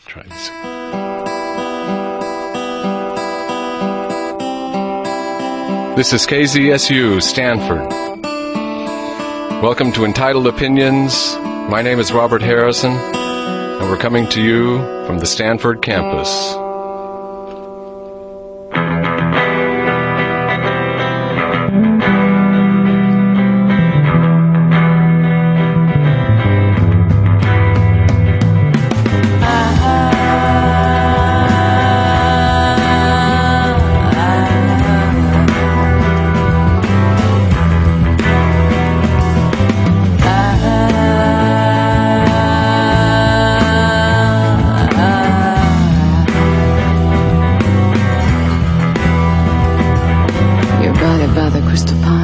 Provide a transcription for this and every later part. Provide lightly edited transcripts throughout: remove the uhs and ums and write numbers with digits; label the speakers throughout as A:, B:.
A: Try this. This is KZSU, Stanford. Welcome to Entitled Opinions. My name is Robert Harrison, and we're coming to you from the Stanford campus.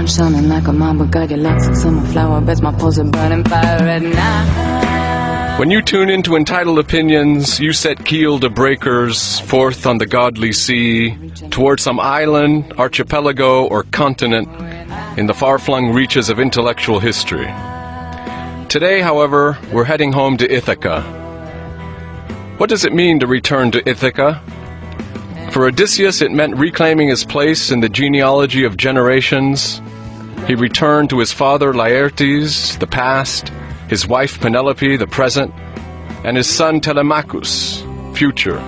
B: Shining like a mamba, got your locks and summer flower beds, my pulse are burning fire at night.
A: When you tune into Entitled Opinions, you set keel to breakers forth on the godly sea toward some island, archipelago, or continent in the far-flung reaches of intellectual history. Today, however, we're heading home to Ithaca. What does it mean to return to Ithaca? For Odysseus, it meant reclaiming his place in the genealogy of generations. He returned to his father Laertes, the past, his wife Penelope, the present, and his son Telemachus, future.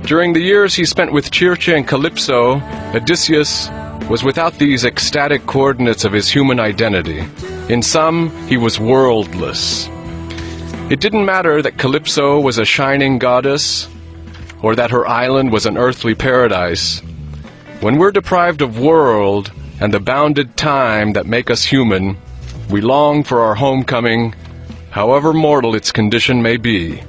A: During the years he spent with Circe and Calypso, Odysseus was without these ecstatic coordinates of his human identity. In sum, he was worldless. It didn't matter that Calypso was a shining goddess, or that her island was an earthly paradise. When we're deprived of world and the bounded time that make us human, we long for our homecoming, however mortal its condition may be.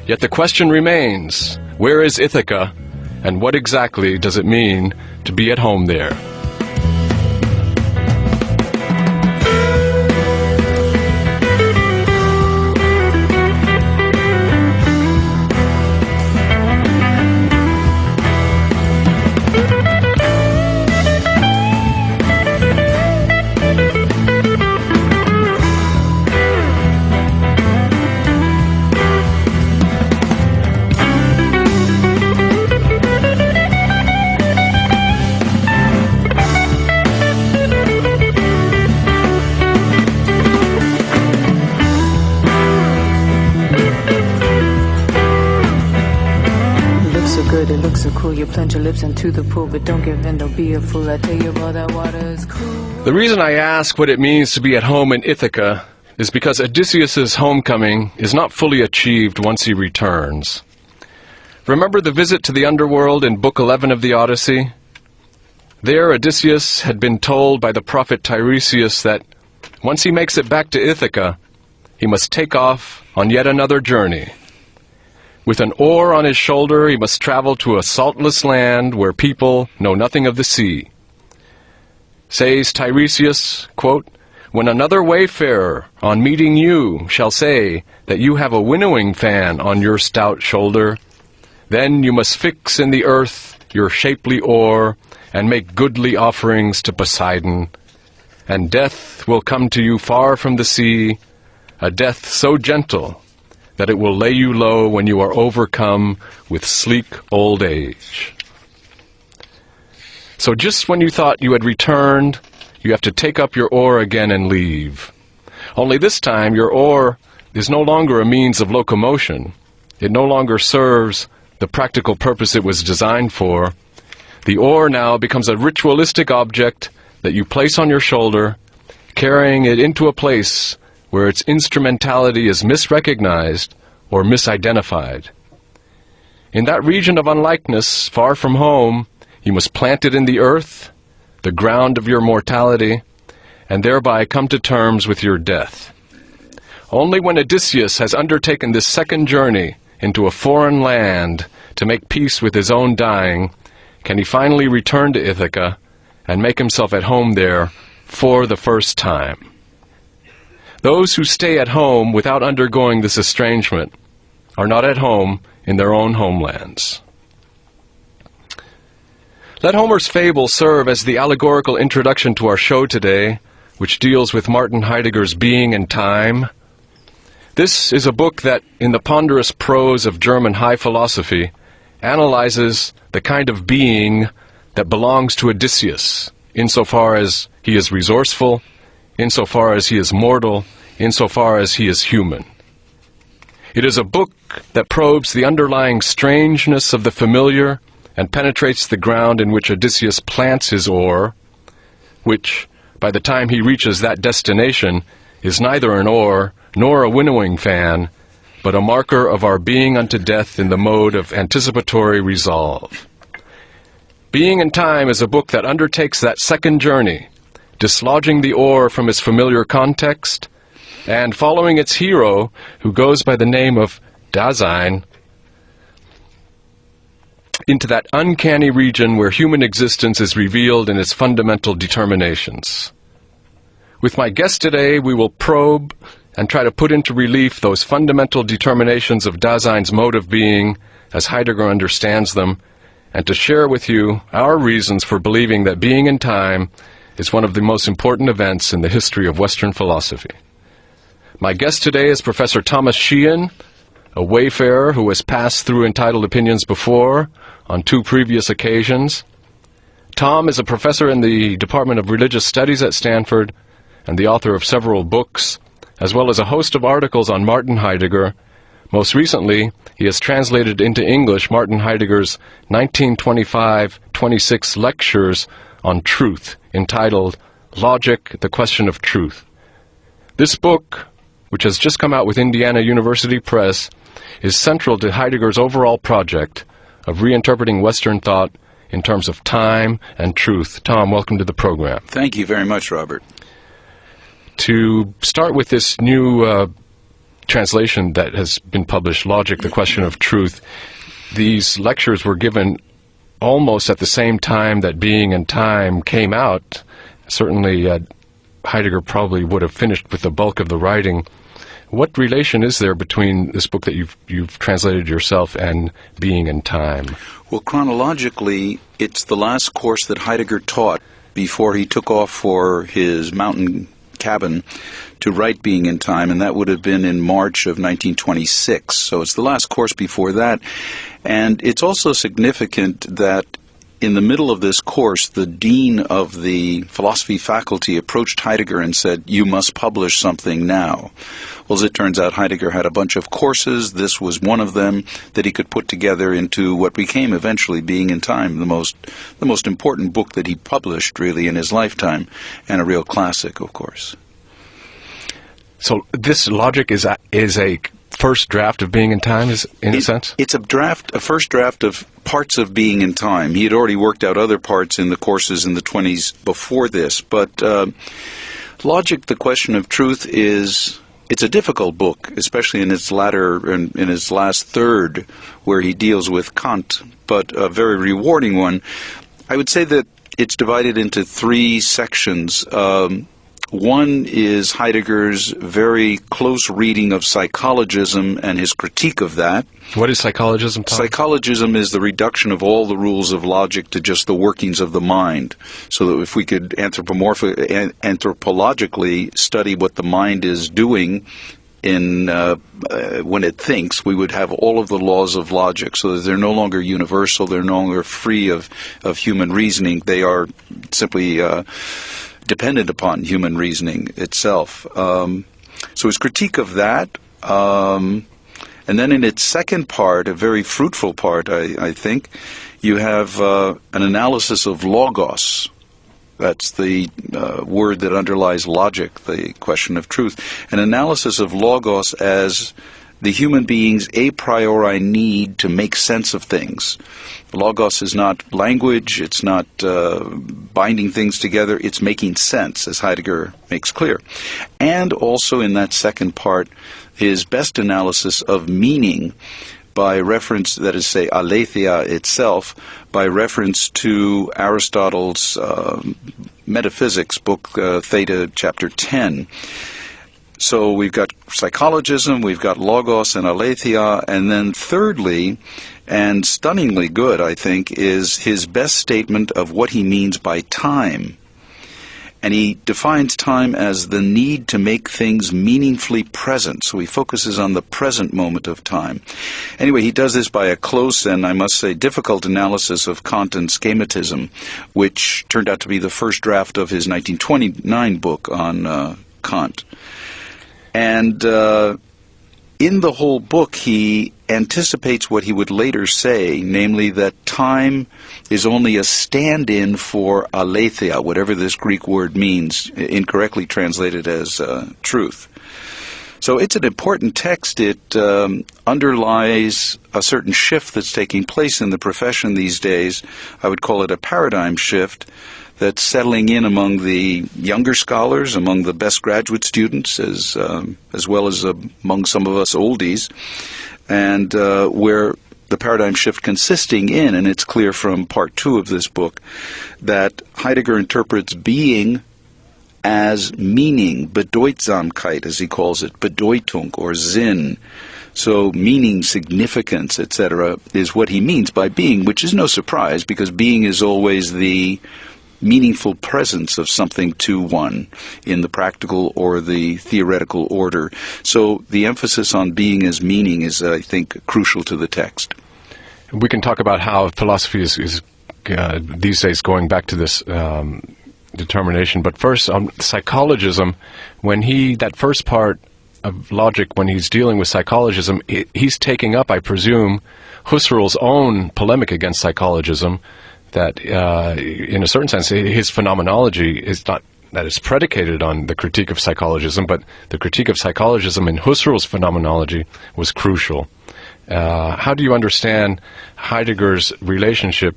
A: Yet the question remains, where is Ithaca, and what exactly does it mean to be at home there?
B: It looks so cool, you plunge your lips into the pool, but don't give in, don't be a fool, I tell you all that water is cool.
A: The reason I ask what it means to be at home in Ithaca is because Odysseus's homecoming is not fully achieved once he returns. Remember the visit to the underworld in Book 11 of the Odyssey? There Odysseus had been told by the prophet Tiresias that once he makes it back to Ithaca, he must take off on yet another journey. With an oar on his shoulder, he must travel to a saltless land where people know nothing of the sea. Says Tiresias, quote, "When another wayfarer, on meeting you, shall say that you have a winnowing fan on your stout shoulder, then you must fix in the earth your shapely oar and make goodly offerings to Poseidon. And death will come to you far from the sea, a death so gentle that it will lay you low when you are overcome with sleek old age." So just when you thought you had returned, you have to take up your oar again and leave. Only this time your oar is no longer a means of locomotion. It no longer serves the practical purpose it was designed for. The oar now becomes a ritualistic object that you place on your shoulder, carrying it into a place where its instrumentality is misrecognized or misidentified. In that region of unlikeness, far from home, you must plant it in the earth, the ground of your mortality, and thereby come to terms with your death. Only when Odysseus has undertaken this second journey into a foreign land to make peace with his own dying can he finally return to Ithaca and make himself at home there for the first time. Those who stay at home without undergoing this estrangement are not at home in their own homelands. Let Homer's fable serve as the allegorical introduction to our show today, which deals with Martin Heidegger's Being and Time. This is a book that, in the ponderous prose of German high philosophy, analyzes the kind of being that belongs to Odysseus, insofar as he is resourceful, insofar as he is mortal, insofar as he is human. It is a book that probes the underlying strangeness of the familiar and penetrates the ground in which Odysseus plants his oar, which, by the time he reaches that destination, is neither an oar nor a winnowing fan, but a marker of our being unto death in the mode of anticipatory resolve. Being in Time is a book that undertakes that second journey, dislodging the oar from its familiar context, and following its hero, who goes by the name of Dasein, into that uncanny region where human existence is revealed in its fundamental determinations. With my guest today, we will probe and try to put into relief those fundamental determinations of Dasein's mode of being, as Heidegger understands them, and to share with you our reasons for believing that being in time is one of the most important events in the history of Western philosophy. My guest today is Professor Thomas Sheehan, a wayfarer who has passed through Entitled Opinions before on 2 previous occasions. Tom is a professor in the Department of Religious Studies at Stanford and the author of several books, as well as a host of articles on Martin Heidegger. Most recently, he has translated into English Martin Heidegger's 1925-26 lectures on truth, entitled Logic, the Question of Truth. This book, which has just come out with Indiana University Press, is central to Heidegger's overall project of reinterpreting Western thought in terms of time and truth. Tom, welcome to the program.
C: Thank you very much, Robert.
A: To start with this new translation that has been published, Logic, the Question of Truth, these lectures were given almost at the same time that Being in Time came out. Certainly, Heidegger probably would have finished with the bulk of the writing. What relation is there between this book that you've translated yourself and Being in Time?
C: Well, chronologically, it's the last course that Heidegger taught before he took off for his mountain cabin to write Being in Time, and that would have been in March of 1926. So it's the last course before that. And it's also significant that in the middle of this course, the dean of the philosophy faculty approached Heidegger and said, "You must publish something now." Well, as it turns out, Heidegger had a bunch of courses. This was one of them that he could put together into what became eventually Being in Time, the most important book that he published, really, in his lifetime, and a real classic, of course.
A: So this Logic is a first draft of Being in Time, in a sense?
C: It's a first draft of parts of Being in Time. He had already worked out other parts in the courses in the 20s before this, but Logic, the Question of Truth, it's a difficult book, especially in its in its last third, where he deals with Kant, but a very rewarding one. I would say that it's divided into 3 sections. One is Heidegger's very close reading of psychologism and his critique of that.
A: What is psychologism, Tom?
C: Psychologism is the reduction of all the rules of logic to just the workings of the mind. So that if we could anthropologically study what the mind is doing when it thinks, we would have all of the laws of logic, so that they're no longer universal, they're no longer free of human reasoning. They are simply dependent upon human reasoning itself. So his critique of that, and then in its second part, a very fruitful part, I think, you have an analysis of logos. That's the word that underlies logic, the question of truth. An analysis of logos as the human being's a priori need to make sense of things. Logos is not language, it's not binding things together, it's making sense, as Heidegger makes clear. And also in that second part, his best analysis of meaning by reference, that is, say, aletheia itself, by reference to Aristotle's Metaphysics, book Theta, chapter 10. So we've got psychologism, we've got logos and aletheia, and then thirdly, and stunningly good, I think, is his best statement of what he means by time. And he defines time as the need to make things meaningfully present. So he focuses on the present moment of time. Anyway, he does this by a close and, I must say, difficult analysis of Kant and schematism, which turned out to be the first draft of his 1929 book on Kant. And in the whole book, he anticipates what he would later say, namely that time is only a stand-in for aletheia, whatever this Greek word means, incorrectly translated as truth. So it's an important text. It underlies a certain shift that's taking place in the profession these days. I would call it a paradigm shift that's settling in among the younger scholars, among the best graduate students, as well as among some of us oldies, and where the paradigm shift consisting in, and it's clear from part 2 of this book, that Heidegger interprets being as meaning, Bedeutsamkeit, as he calls it, Bedeutung or Sinn. So meaning, significance, etc., is what he means by being, which is no surprise, because being is always the meaningful presence of something to one in the practical or the theoretical order. So the emphasis on being as meaning is, I think, crucial to the text.
A: We can talk about how philosophy is these days going back to this determination, but first on psychologism, that first part of logic, when he's dealing with psychologism, he's taking up, I presume, Husserl's own polemic against psychologism, that in a certain sense his phenomenology is not that is predicated on the critique of psychologism, but the critique of psychologism in Husserl's phenomenology was crucial. How do you understand Heidegger's relationship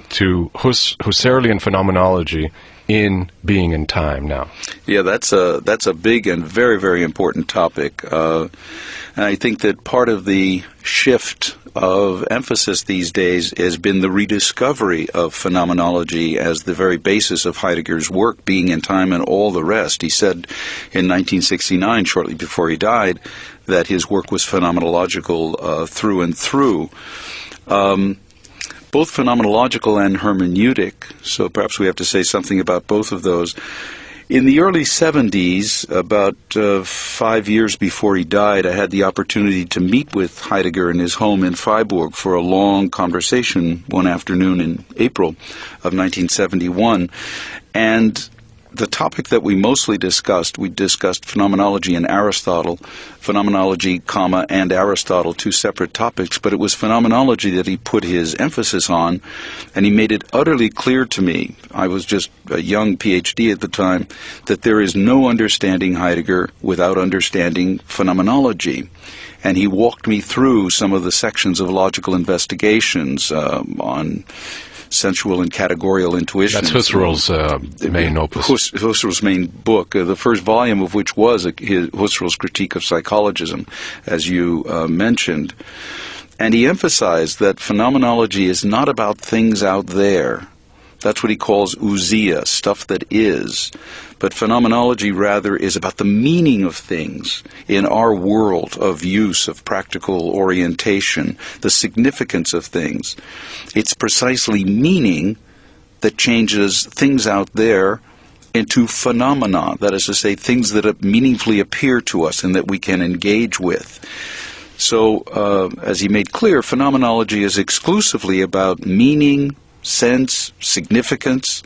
A: to Husserlian phenomenology in Being and Time now?
C: Yeah, that's a big and very, very important topic. And I think that part of the shift of emphasis these days has been the rediscovery of phenomenology as the very basis of Heidegger's work, Being and Time and all the rest. He said in 1969, shortly before he died, that his work was phenomenological through and through. Both phenomenological and hermeneutic, so perhaps we have to say something about both of those. In the early 70s, about 5 years before he died, I had the opportunity to meet with Heidegger in his home in Freiburg for a long conversation one afternoon in April of 1971. And the topic that we mostly discussed, we discussed phenomenology and Aristotle, phenomenology, and Aristotle, two separate topics, but it was phenomenology that he put his emphasis on, and he made it utterly clear to me, I was just a young Ph.D. at the time, that there is no understanding Heidegger without understanding phenomenology. And he walked me through some of the sections of logical investigations on sensual and categorical intuition.
A: That's Husserl's main opus.
C: Husserl's main book, the first volume of which was Husserl's Critique of Psychologism, as you mentioned. And he emphasized that phenomenology is not about things out there. That's what he calls ousia, stuff that is. But phenomenology, rather, is about the meaning of things in our world of use, of practical orientation, the significance of things. It's precisely meaning that changes things out there into phenomena, that is to say, things that meaningfully appear to us and that we can engage with. So, as he made clear, phenomenology is exclusively about meaning, sense, significance,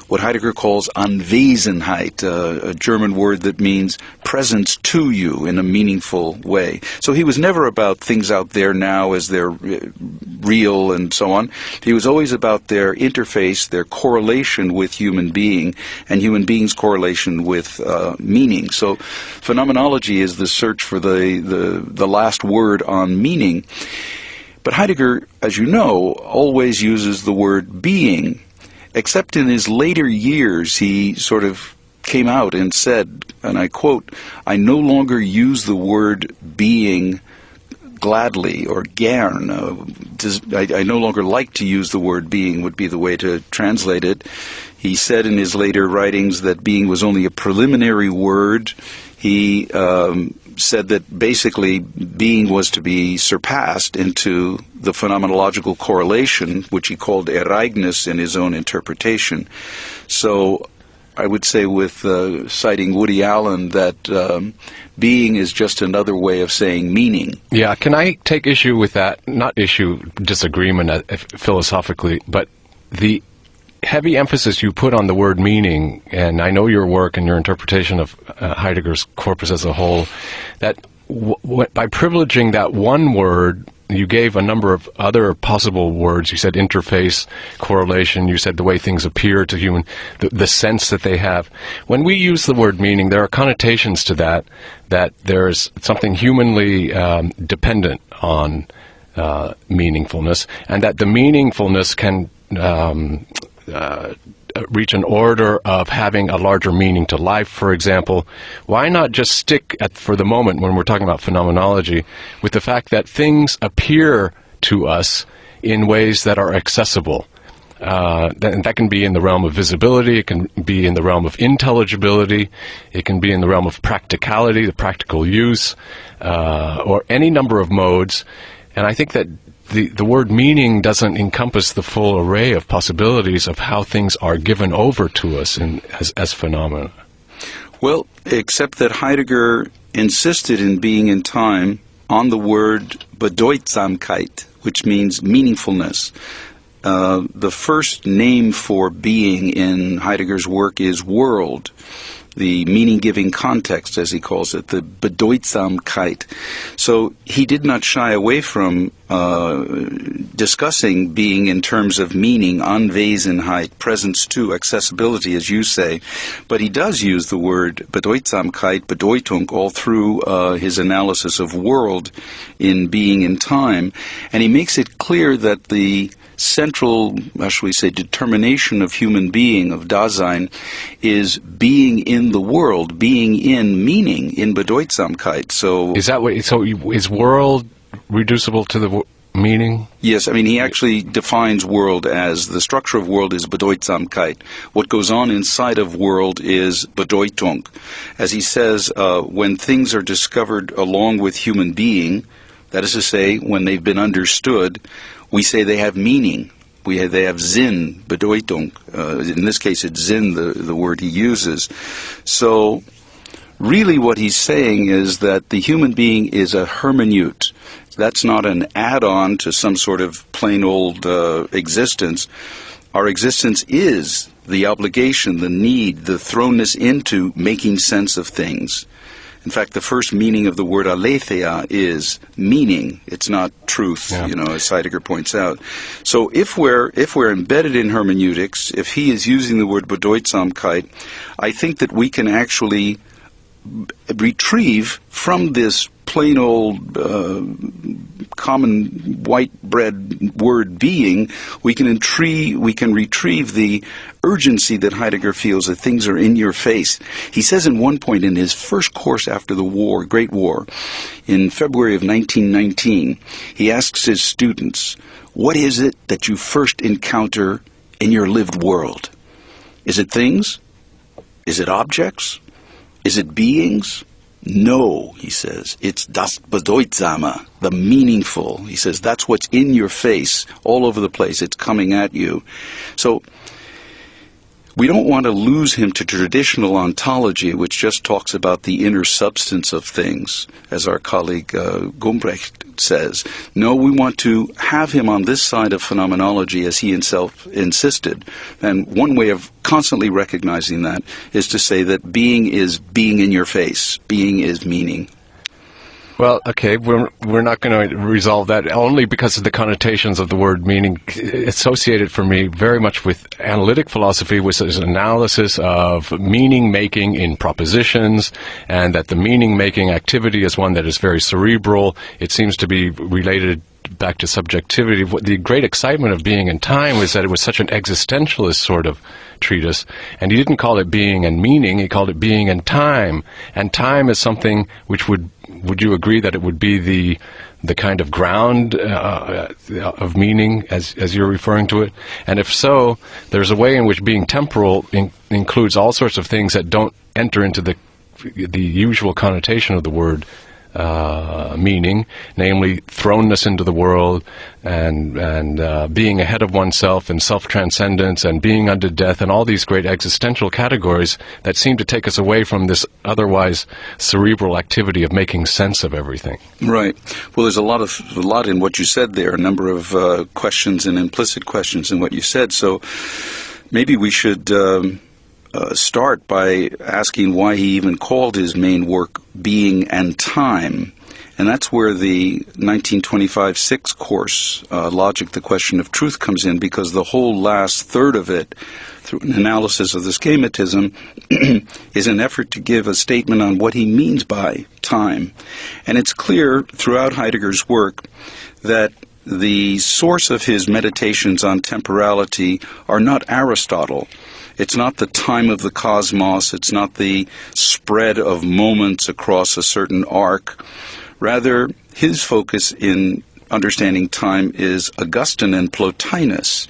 C: what Heidegger calls Anwesenheit, a German word that means presence to you in a meaningful way. So he was never about things out there now as they're real and so on. He was always about their interface, their correlation with human being, and human being's correlation with meaning. So phenomenology is the search for the last word on meaning. But Heidegger, as you know, always uses the word being, except in his later years he sort of came out and said, and I quote, "I no longer use the word being gladly or gern." I no longer like to use the word being would be the way to translate it. He said in his later writings that being was only a preliminary word. He said that basically being was to be surpassed into the phenomenological correlation, which he called Ereignis in his own interpretation. So I would say with citing Woody Allen that being is just another way of saying meaning.
A: Yeah, can I take issue with that? Not issue, disagreement philosophically, but the heavy emphasis you put on the word meaning, and I know your work and your interpretation of Heidegger's corpus as a whole, that by privileging that one word, you gave a number of other possible words. You said interface, correlation, you said the way things appear to human, the sense that they have. When we use the word meaning, there are connotations to that there's something humanly dependent on meaningfulness, and that the meaningfulness can reach an order of having a larger meaning to life, for example. Why not just stick, for the moment, when we're talking about phenomenology, with the fact that things appear to us in ways that are accessible? That can be in the realm of visibility, it can be in the realm of intelligibility, it can be in the realm of practicality, the practical use, or any number of modes. And I think that the word meaning doesn't encompass the full array of possibilities of how things are given over to us as phenomena.
C: Well, except that Heidegger insisted in being in time on the word Bedeutsamkeit, which means meaningfulness. The first name for being in Heidegger's work is world, the meaning-giving context, as he calls it, the Bedeutsamkeit. So he did not shy away from discussing being in terms of meaning, Anwesenheit, presence to, accessibility, as you say. But he does use the word Bedeutsamkeit, Bedeutung, all through his analysis of world in being in time. And he makes it clear that the central, how shall we say, determination of human being, of Dasein, is being in the world, being in meaning, in Bedeutsamkeit. So
A: is that what? So is world reducible to the meaning?
C: Yes, I mean, he actually defines world as the structure of world is Bedeutsamkeit. What goes on inside of world is Bedeutung. As he says, when things are discovered along with human being, that is to say, when they've been understood, we say they have meaning. They have Sinn, Bedeutung. In this case, it's Sinn, the word he uses. So, really what he's saying is that the human being is a hermeneut. That's not an add-on to some sort of plain old existence. Our existence is the obligation, the need, the thrownness into making sense of things. In fact, the first meaning of the word aletheia is meaning. It's not truth, as Heidegger points out. So if we're embedded in hermeneutics, if he is using the word Bedeutsamkeit, I think that we can actually retrieve from this plain old common white bread word being, we can retrieve the urgency that Heidegger feels that things are in your face. He says in one point in his first course after the war, Great War, in February of 1919, he asks his students, what is it that you first encounter in your lived world? Is it things? Is it objects? Is it beings? No, he says, it's das Bedeutsame, the meaningful. He says that's what's in your face, all over the place. It's coming at you. So we don't want to lose him to traditional ontology, which just talks about the inner substance of things, as our colleague Gumbrecht says. No, we want to have him on this side of phenomenology, as he himself insisted. And one way of constantly recognizing that is to say that being is being in your face. Being is meaning.
A: Well, okay, we're not going to resolve that only because of the connotations of the word meaning associated for me very much with analytic philosophy, which is an analysis of meaning-making in propositions, and that the meaning-making activity is one that is very cerebral. It seems to be related back to subjectivity. The great excitement of being in time was that it was such an existentialist sort of treatise, and he didn't call it being and meaning, he called it being and time. And time is something which would you agree that it would be the kind of ground of meaning as you're referring to it? And if so, there's a way in which being temporal includes all sorts of things that don't enter into the usual connotation of the word meaning, namely thrownness into the world and being ahead of oneself and self-transcendence and being unto death and all these great existential categories that seem to take us away from this otherwise cerebral activity of making sense of everything.
C: Right. Well, there's a lot in what you said there, a number of questions and implicit questions in what you said. So maybe we should start by asking why he even called his main work Being and Time. And that's where the 1925-6 course, Logic, the Question of Truth, comes in, because the whole last third of it, through an analysis of the schematism, is an effort to give a statement on what he means by time. And it's clear throughout Heidegger's work that the source of his meditations on temporality are not Aristotle. It's not the time of the cosmos. It's not the spread of moments across a certain arc. Rather, his focus in understanding time is Augustine and Plotinus.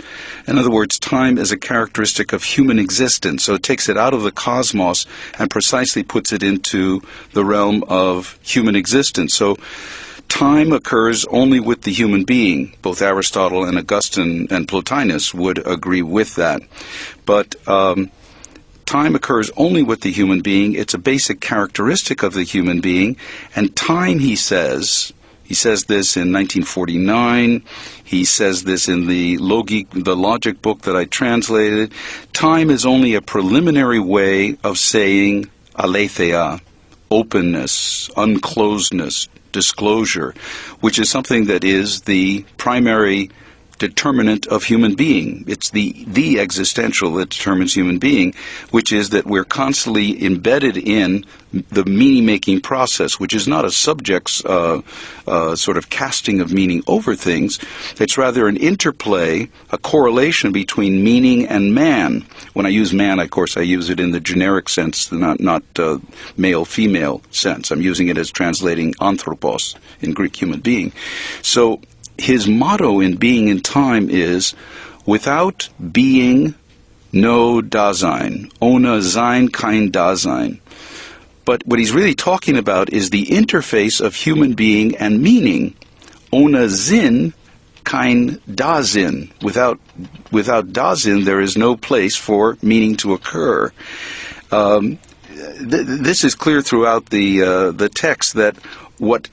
C: In other words, time is a characteristic of human existence. So it takes it out of the cosmos and precisely puts it into the realm of human existence. So time occurs only with the human being. Both Aristotle and Augustine and Plotinus would agree with that. But time occurs only with the human being. It's a basic characteristic of the human being. And time, he says this in 1949. He says this in the Logic book that I translated. Time is only a preliminary way of saying aletheia, openness, unclosedness, disclosure, which is something that is the primary determinant of human being. It's the existential that determines human being, which is that we're constantly embedded in the meaning-making process, which is not a subject's sort of casting of meaning over things. It's rather an interplay, a correlation between meaning and man. When I use man, of course, I use it in the generic sense, not male-female sense. I'm using it as translating anthropos in Greek, human being. So his motto in Being in Time is, without being, no Dasein. Ohne Sein kein Dasein. But what he's really talking about is the interface of human being and meaning. Ohne Sinn kein Dasein. Without Dasein, there is no place for meaning to occur. This is clear throughout the text, that what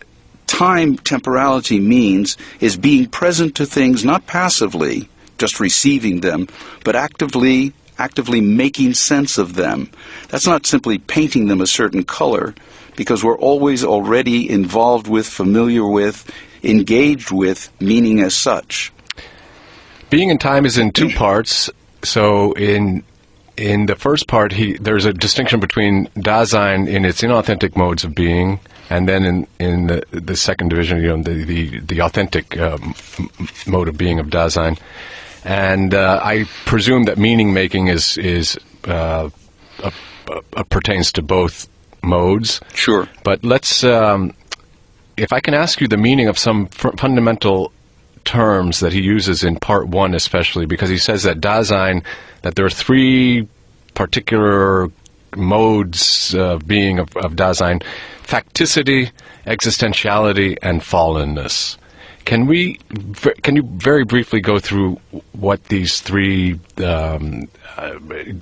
C: time temporality means is being present to things, not passively, just receiving them, but actively making sense of them. That's not simply painting them a certain color, because we're always already involved with, familiar with, engaged with meaning as such.
A: Being in Time is in two parts. So in the first part, there's a distinction between Dasein in its inauthentic modes of being, and then in the second division, the authentic mode of being of Dasein. And I presume that meaning making pertains to both modes.
C: Sure.
A: But let's, if I can ask you the meaning of some fundamental terms that he uses in part one, especially because he says that Dasein, that there are three particular modes of being of Dasein: facticity, existentiality, and fallenness. Can you very briefly go through what these three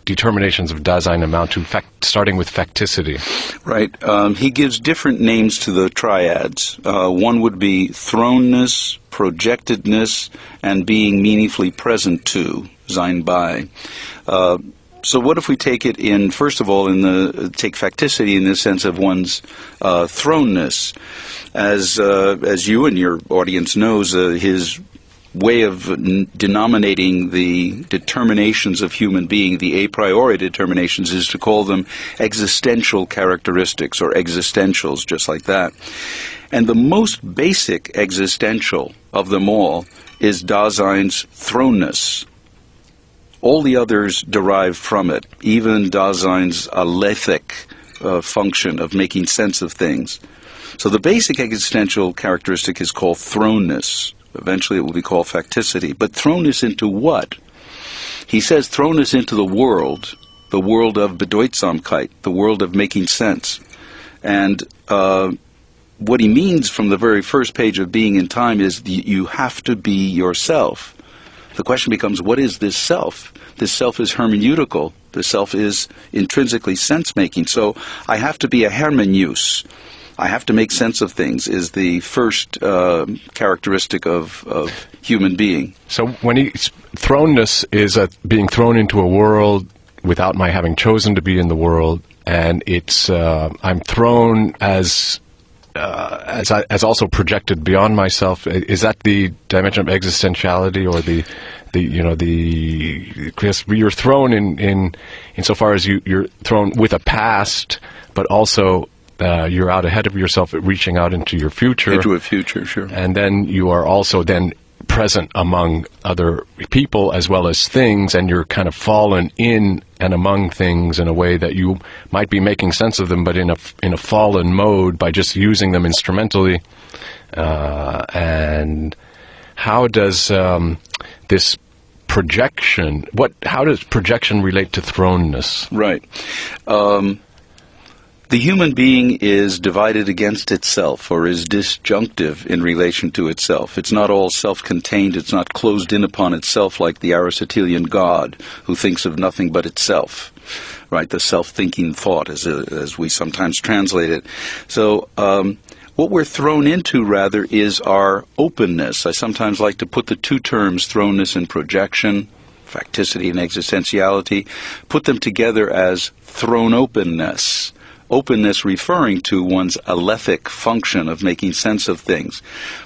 A: determinations of Dasein amount to, starting with facticity?
C: Right. He gives different names to the triads. One would be thrownness, projectedness, and being meaningfully present to, sein bei. So what if we take it in, first of all, take facticity in the sense of one's thrownness. As you and your audience knows, his way of denominating the determinations of human being, the a priori determinations, is to call them existential characteristics, or existentials, just like that. And the most basic existential of them all is Dasein's thrownness. All the others derive from it, even Dasein's alethic function of making sense of things. So the basic existential characteristic is called thrownness. Eventually it will be called facticity. But thrownness into what? He says thrownness into the world of Bedeutsamkeit, the world of making sense. And what he means from the very first page of Being in Time is you have to be yourself. The question becomes, what is this self? This self is hermeneutical. The self is intrinsically sense-making. So I have to be a hermeneus. I have to make sense of things is the first characteristic of human being.
A: So when thrownness is being thrown into a world without my having chosen to be in the world, and it's I'm thrown as also projected beyond myself. Is that the dimension of existentiality, or because you're thrown in insofar as you're thrown with a past, but also you're out ahead of yourself, reaching out into your future.
C: Into a future, sure.
A: And then you are also then present among other people as well as things, and you're kind of fallen in and among things in a way that you might be making sense of them, but in a fallen mode by just using them instrumentally. And how does this projection? How does projection relate to thrownness?
C: Right. The human being is divided against itself, or is disjunctive in relation to itself. It's not all self-contained. It's not closed in upon itself like the Aristotelian God, who thinks of nothing but itself. Right, the self-thinking thought, as we sometimes translate it. So what we're thrown into, rather, is our openness. I sometimes like to put the two terms, thrownness and projection, facticity and existentiality, put them together as thrown openness. Openness referring to one's alethic function of making sense of things.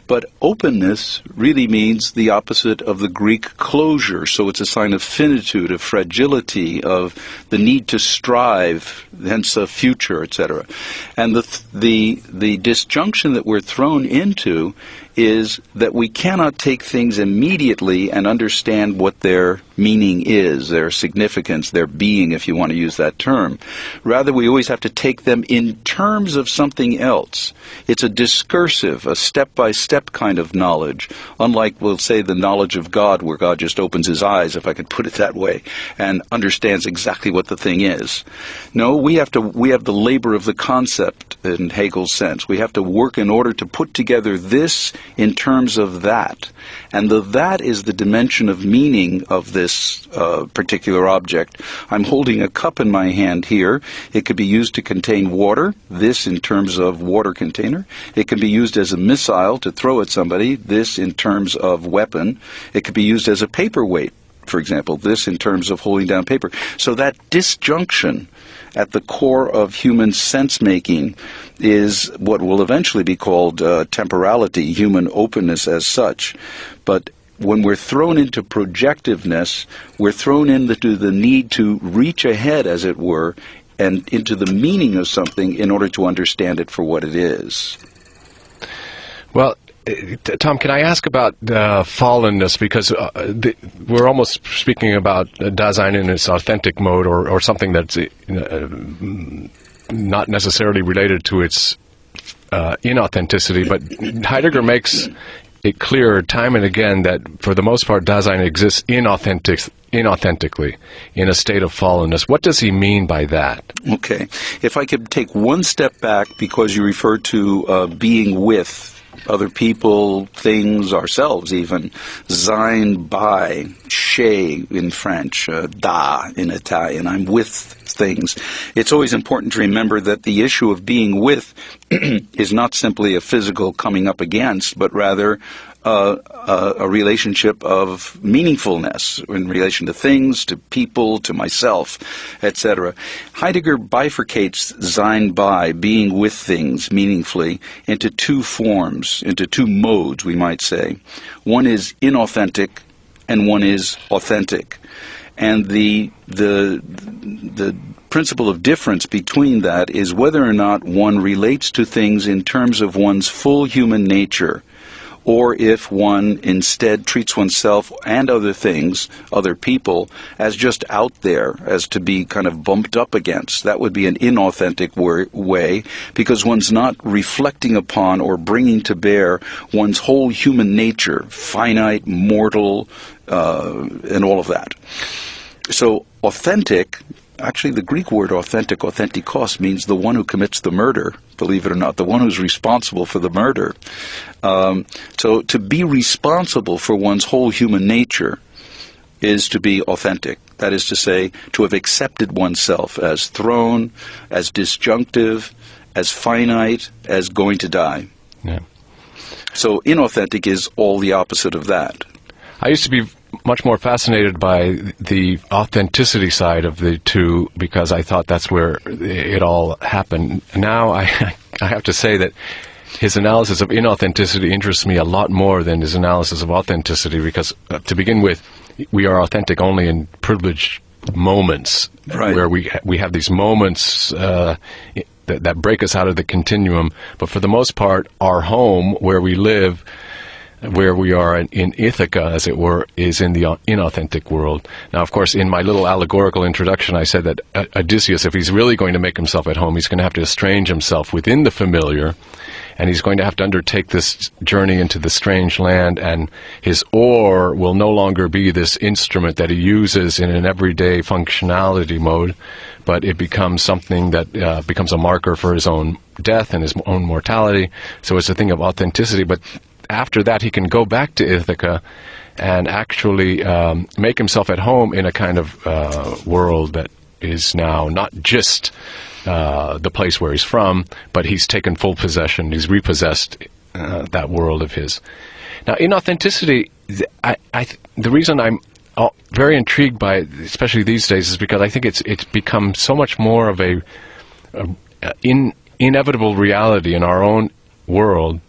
C: But openness really means the opposite of the Greek closure, so it's a sign of finitude, of fragility, of the need to strive, hence a future, etc. And the disjunction that we're thrown into is that we cannot take things immediately and understand what their meaning is, their significance, their being, if you want to use that term. Rather, we always have to take them in terms of something else. It's a discursive, a step-by-step kind of knowledge, unlike, we'll say, the knowledge of God, where God just opens his eyes, if I could put it that way, and understands exactly what the thing is. No, we have the labor of the concept in Hegel's sense. We have to work in order to put together this in terms of that. And that is the dimension of meaning of this particular object. I'm holding a cup in my hand here. It could be used to contain water, this in terms of water container. It can be used as a missile to throw at somebody, this in terms of weapon. It could be used as a paperweight, for example, this in terms of holding down paper. So that disjunction at the core of human sense-making is what will eventually be called temporality, human openness as such. But when we're thrown into projectiveness, we're thrown into the need to reach ahead, as it were, and into the meaning of something in order to understand it for what it is.
A: Well, Tom, can I ask about fallenness? Because we're almost speaking about Dasein in its authentic mode, or something that's not necessarily related to its inauthenticity. But Heidegger makes it clear time and again that, for the most part, Dasein exists inauthentically, in a state of fallenness. What does he mean by that?
C: Okay. If I could take one step back, because you referred to being with other people, things, ourselves even. Sein by, chez in French, da in Italian. I'm with things. It's always important to remember that the issue of being with is not simply a physical coming up against, but rather a relationship of meaningfulness in relation to things, to people, to myself, etc. Heidegger bifurcates sein bei, being with things meaningfully, into two forms, into two modes, we might say. One is inauthentic, and one is authentic. And the principle of difference between that is whether or not one relates to things in terms of one's full human nature, or if one instead treats oneself and other things, other people, as just out there, as to be kind of bumped up against. That would be an inauthentic way, because one's not reflecting upon or bringing to bear one's whole human nature, finite, mortal, and all of that. So authentic actually the Greek word authentikos, means the one who commits the murder, believe it or not, the one who's responsible for the murder. So to be responsible for one's whole human nature is to be authentic. That is to say, to have accepted oneself as thrown, as disjunctive, as finite, as going to die.
A: Yeah.
C: So inauthentic is all the opposite of that.
A: I used to be much more fascinated by the authenticity side of the two because I thought that's where it all happened. Now I have to say that his analysis of inauthenticity interests me a lot more than his analysis of authenticity because, to begin with, we are authentic only in privileged moments,
C: right,
A: where we have these moments that break us out of the continuum. But for the most part, our home, where we live, where we are in Ithaca, as it were, is in the inauthentic world. Now, of course, in my little allegorical introduction, I said that Odysseus, if he's really going to make himself at home, he's going to have to estrange himself within the familiar, and he's going to have to undertake this journey into the strange land, and his oar will no longer be this instrument that he uses in an everyday functionality mode, but it becomes something that becomes a marker for his own death and his own mortality. So it's a thing of authenticity, but after that, he can go back to Ithaca and actually make himself at home in a kind of world that is now not just the place where he's from, but he's taken full possession. He's repossessed that world of his. Now, inauthenticity, the reason I'm very intrigued by it, especially these days, is because I think it's become so much more of a inevitable reality in our own world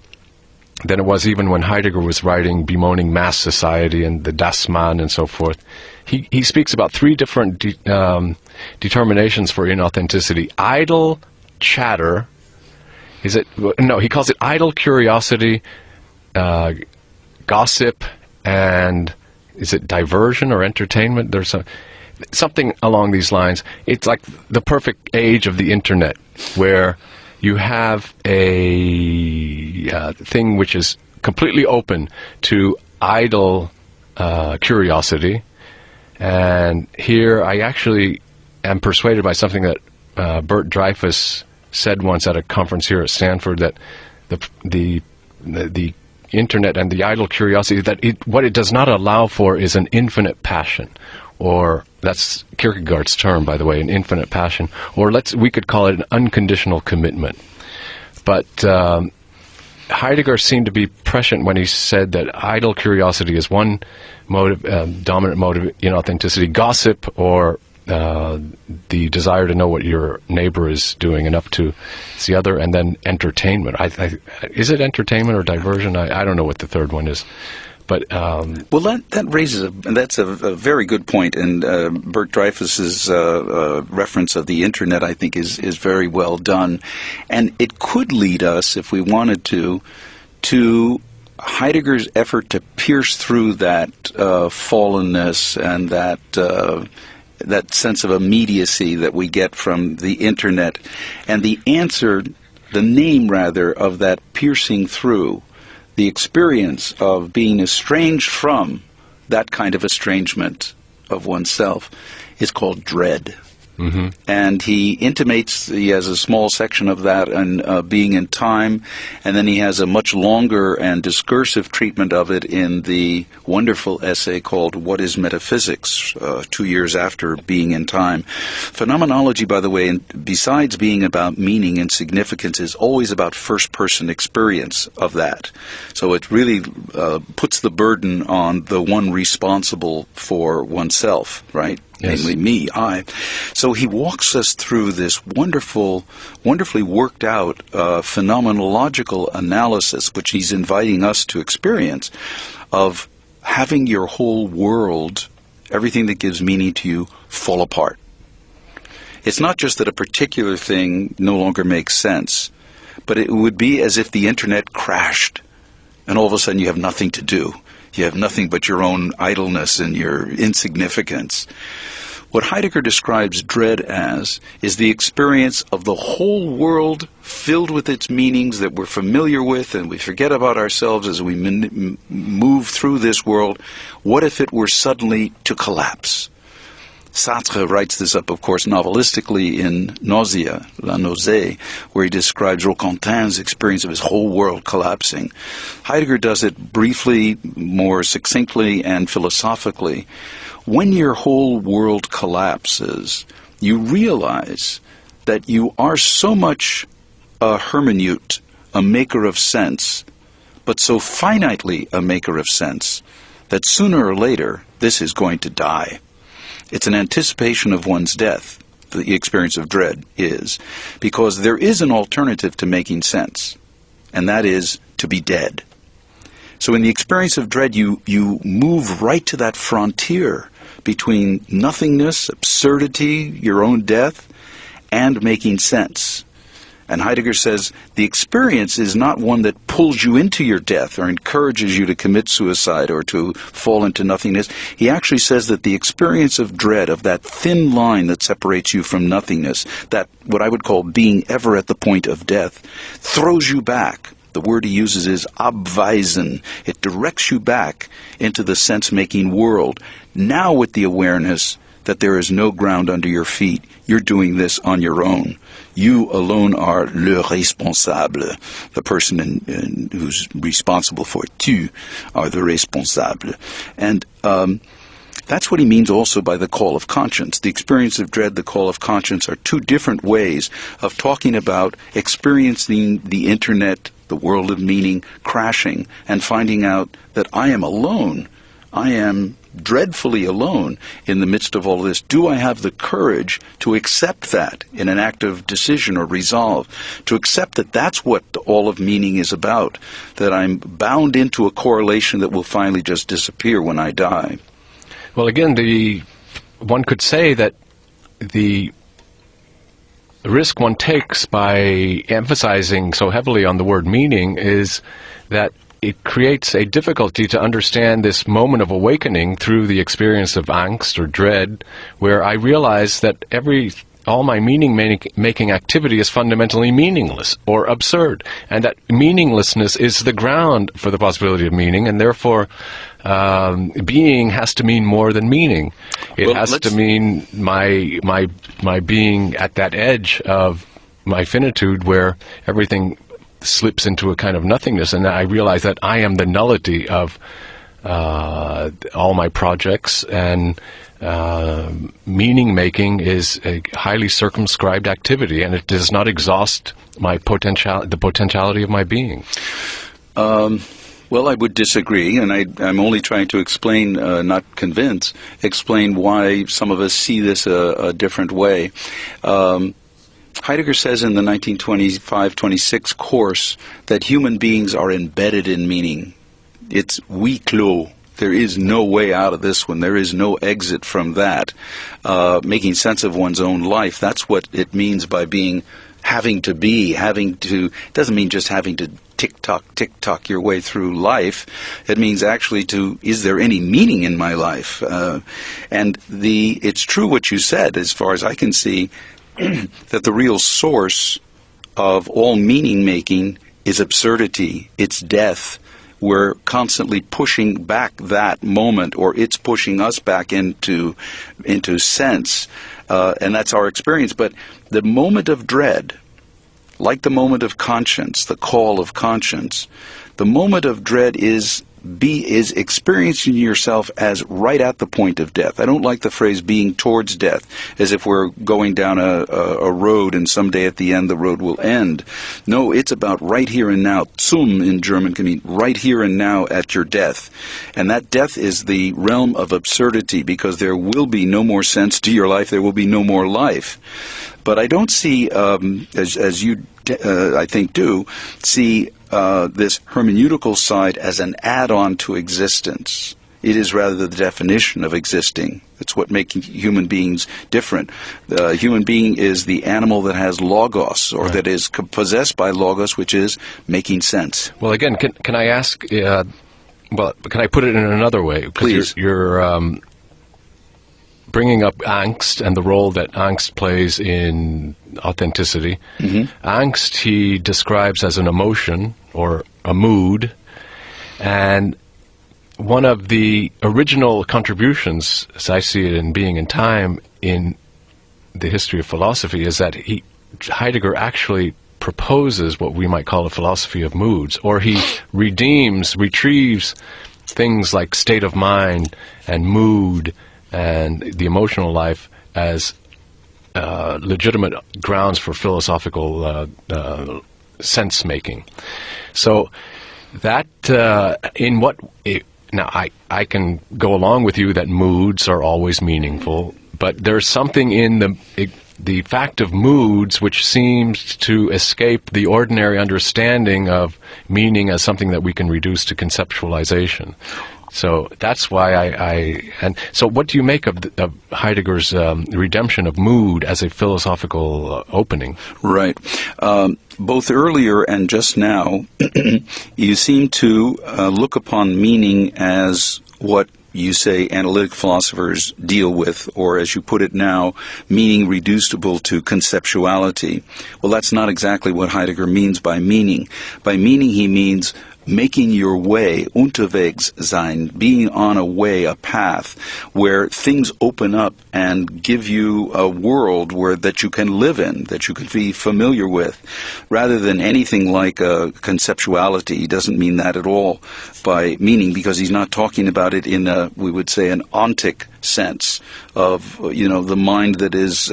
A: than it was even when Heidegger was writing, bemoaning mass society and the Das Man and so forth. He speaks about three different determinations for inauthenticity. Idle chatter. He calls it idle curiosity, gossip, and is it diversion or entertainment? There's something along these lines. It's like the perfect age of the internet, where you have a thing which is completely open to idle curiosity. And here I actually am persuaded by something that Bert Dreyfus said once at a conference here at Stanford, that the internet and the idle curiosity, that what it does not allow for is an infinite passion, or that's Kierkegaard's term, by the way, an infinite passion, or we could call it an unconditional commitment. But Heidegger seemed to be prescient when he said that idle curiosity is one motive, dominant motive in authenticity. Gossip, or the desire to know what your neighbor is doing and up to, is the other, and then entertainment. Is it entertainment or diversion? I don't know what the third one is. But
C: well, that raises that's a very good point, and Bert Dreyfus's reference of the internet, I think, is very well done, and it could lead us, if we wanted to Heidegger's effort to pierce through that fallenness and that sense of immediacy that we get from the internet, and the name of that piercing through. The experience of being estranged from that kind of estrangement of oneself is called dread. Mm-hmm. And he intimates, he has a small section of that in Being in Time, and then he has a much longer and discursive treatment of it in the wonderful essay called What is Metaphysics, 2 years after Being in Time. Phenomenology, by the way, besides being about meaning and significance, is always about first-person experience of that. So it really puts the burden on the one responsible for oneself, right? Yes. Namely me, I. So he walks us through this wonderfully worked out phenomenological analysis, which he's inviting us to experience, of having your whole world, everything that gives meaning to you, fall apart. It's not just that a particular thing no longer makes sense, but it would be as if the internet crashed, and all of a sudden you have nothing to do. You have nothing but your own idleness and your insignificance. What Heidegger describes dread as is the experience of the whole world filled with its meanings that we're familiar with, and we forget about ourselves as we move through this world. What if it were suddenly to collapse? Sartre writes this up, of course, novelistically in Nausea, La Nausée, where he describes Roquentin's experience of his whole world collapsing. Heidegger does it briefly, more succinctly, and philosophically. When your whole world collapses, you realize that you are so much a hermeneute, a maker of sense, but so finitely a maker of sense, that sooner or later this is going to die. It's an anticipation of one's death, the experience of dread is, because there is an alternative to making sense, and that is to be dead. So in the experience of dread, you move right to that frontier between nothingness, absurdity, your own death, and making sense. And Heidegger says the experience is not one that pulls you into your death or encourages you to commit suicide or to fall into nothingness. He actually says that the experience of dread, of that thin line that separates you from nothingness, that what I would call being ever at the point of death, throws you back. The word he uses is abweisen. It directs you back into the sense-making world, now with the awareness that there is no ground under your feet. You're doing this on your own. You alone are le responsable, the person who's responsible for it. Tu are the responsable. And that's what he means also by the call of conscience. The experience of dread, the call of conscience are two different ways of talking about experiencing the internet, the world of meaning, crashing, and finding out that I am alone. I am dreadfully alone in the midst of all of this. Do I have the courage to accept that in an act of decision or resolve, to accept that that's what all of meaning is about, that I'm bound into a correlation that will finally just disappear when I die?
A: Well, again, one could say that the risk one takes by emphasizing so heavily on the word meaning is that it creates a difficulty to understand this moment of awakening through the experience of angst or dread, where I realize that all my meaning-making activity is fundamentally meaningless or absurd, and that meaninglessness is the ground for the possibility of meaning, and therefore being has to mean more than meaning. It has to mean my being at that edge of my finitude where everything slips into a kind of nothingness, and I realize that I am the nullity of all my projects, and meaning-making is a highly circumscribed activity, and it does not exhaust the potentiality of my being.
C: Well, I would disagree, and I'm only trying to explain, not convince, explain why some of us see this a different way. Heidegger says in the 1925-26 course that human beings are embedded in meaning. It's huis clos. There is no way out of this one. There is no exit from that. Making sense of one's own life, that's what it means by having to, doesn't mean just having to tick-tock your way through life. It means actually is there any meaning in my life? And it's true what you said, as far as I can see, that the real source of all meaning-making is absurdity, it's death. We're constantly pushing back that moment, or it's pushing us back into sense, and that's our experience. But the moment of dread, like the moment of conscience, the call of conscience, the moment of dread is experiencing yourself as right at the point of death. I don't like the phrase being towards death, as if we're going down a road and someday at the end the road will end. No, it's about right here and now. Zum in German can mean right here and now at your death. And that death is the realm of absurdity, because there will be no more sense to your life, there will be no more life. But I don't see, as you I think do, see this hermeneutical side as an add-on to existence. It is rather the definition of existing. It's what makes human beings different. The human being is the animal that has logos, or that is possessed by logos, which is making sense.
A: Well, again, can I ask, can I put it in another way?
C: Please.
A: You're bringing up angst and the role that angst plays in authenticity. Mm-hmm. Angst he describes as an emotion or a mood, and one of the original contributions, as I see it in Being and Time, in the history of philosophy is that Heidegger actually proposes what we might call a philosophy of moods, or he retrieves things like state of mind and mood and the emotional life as legitimate grounds for philosophical sense-making. So that, now I can go along with you that moods are always meaningful, but there's something in the fact of moods which seems to escape the ordinary understanding of meaning as something that we can reduce to conceptualization. So that's why and so what do you make of Heidegger's redemption of mood as a philosophical opening?
C: Right. Both earlier and just now, you seem to look upon meaning as what you say analytic philosophers deal with, or as you put it now, meaning reducible to conceptuality. Well, that's not exactly what Heidegger means by meaning. By meaning, he means making your way, unterwegs sein, being on a way, a path, where things open up and give you a world that you can live in, that you can be familiar with, rather than anything like a conceptuality. He doesn't mean that at all by meaning, because he's not talking about it in we would say, an ontic sense of, the mind that is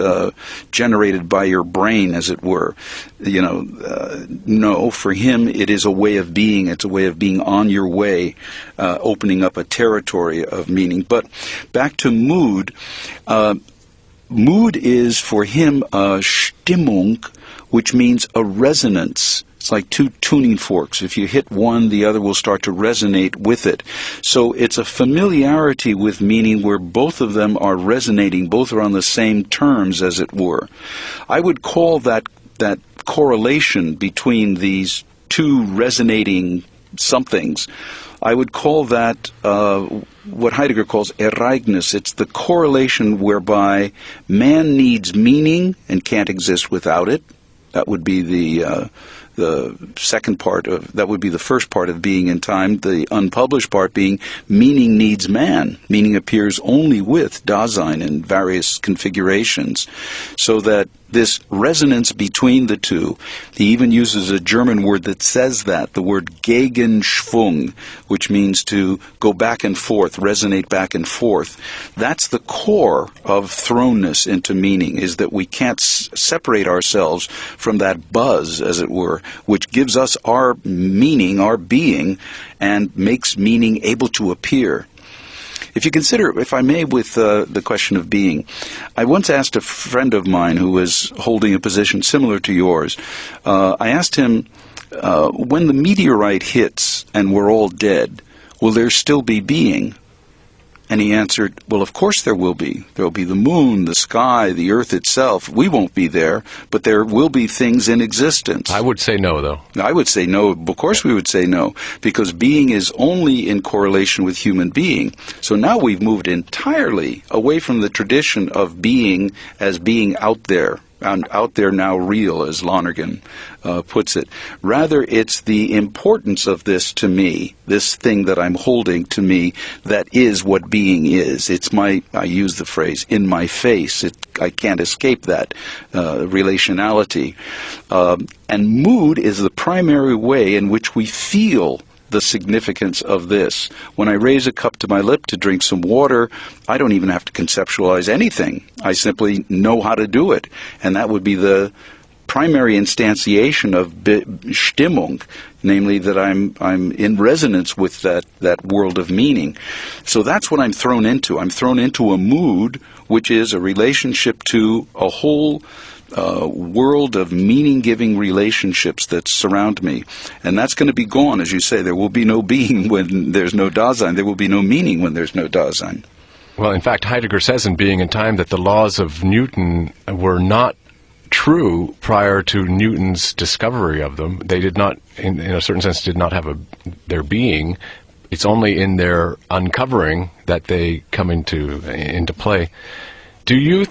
C: generated by your brain, as it were. No, for him it is a way of being. It's a way of being on your way, opening up a territory of meaning. But back to mood. Mood is for him a Stimmung, which means a resonance. It's like two tuning forks. If you hit one, the other will start to resonate with it. So it's a familiarity with meaning where both of them are resonating, both are on the same terms, as it were. I would call that correlation between these two resonating somethings, I would call that what Heidegger calls Ereignis. It's the correlation whereby man needs meaning and can't exist without it. That would be the second part of, that would be the first part of being in time, the unpublished part being meaning needs man. Meaning appears only with Dasein in various configurations. So that this resonance between the two, he even uses a German word that says that, the word Gegenschwung, which means to go back and forth, resonate back and forth. That's the core of thrownness into meaning, is that we can't separate ourselves from that buzz, as it were, which gives us our meaning, our being, and makes meaning able to appear. If you consider, if I may, with the question of being, I once asked a friend of mine who was holding a position similar to yours, I asked him, when the meteorite hits and we're all dead, will there still be being? And he answered, well, of course there will be. There will be the moon, the sky, the earth itself. We won't be there, but there will be things in existence.
A: I would say no, though.
C: I would say no. Of course we would say no, because being is only in correlation with human being. So now we've moved entirely away from the tradition of being as being out there. And out there now real, as Lonergan puts it. Rather, it's the importance of this to me, this thing that I'm holding to me, that is what being is. It's I use the phrase, in my face. I can't escape that relationality. And mood is the primary way in which we feel the significance of this. When I raise a cup to my lip to drink some water, I don't even have to conceptualize anything. I simply know how to do it. And that would be the primary instantiation of Stimmung, namely that I'm in resonance with that world of meaning. So that's what I'm thrown into. I'm thrown into a mood, which is a relationship to a whole world of meaning-giving relationships that surround me. And that's going to be gone, as you say. There will be no being when there's no Dasein. There will be no meaning when there's no Dasein.
A: Well, in fact, Heidegger says in Being and Time that the laws of Newton were not true prior to Newton's discovery of them. They did not, in a certain sense, did not have their being. It's only in their uncovering that they come into play. Do you